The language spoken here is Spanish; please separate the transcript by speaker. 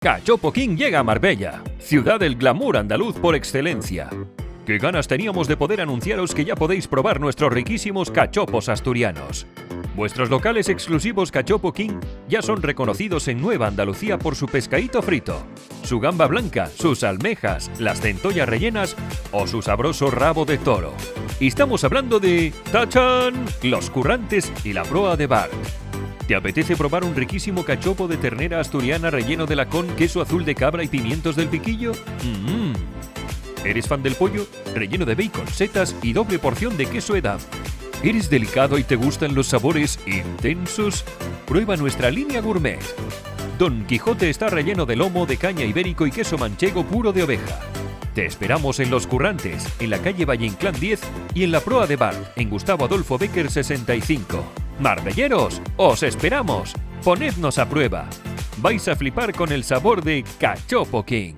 Speaker 1: Cachopo King llega a Marbella, ciudad del glamour andaluz por excelencia. ¡Qué ganas teníamos de poder anunciaros que ya podéis probar nuestros riquísimos cachopos asturianos! Vuestros locales exclusivos Cachopo King ya son reconocidos en Nueva Andalucía por su pescadito frito, su gamba blanca, sus almejas, las centollas rellenas o su sabroso rabo de toro. Y estamos hablando de ¡tachán!, los currantes y la proa de bar. ¿Te apetece probar un riquísimo cachopo de ternera asturiana relleno de lacón, queso azul de cabra y pimientos del piquillo? ¿Eres fan del pollo? Relleno de bacon, setas y doble porción de queso edam. ¿Eres delicado y te gustan los sabores intensos? Prueba nuestra línea gourmet. Don Quijote está relleno de lomo, de caña ibérico y queso manchego puro de oveja. Te esperamos en Los Currantes, en la calle Valle Inclán 10 y en la proa de bar, en Gustavo Adolfo Bécquer 65. ¡Marbelleros! ¡Os esperamos! ¡Ponednos a prueba! Vais a flipar con el sabor de Cachopo King.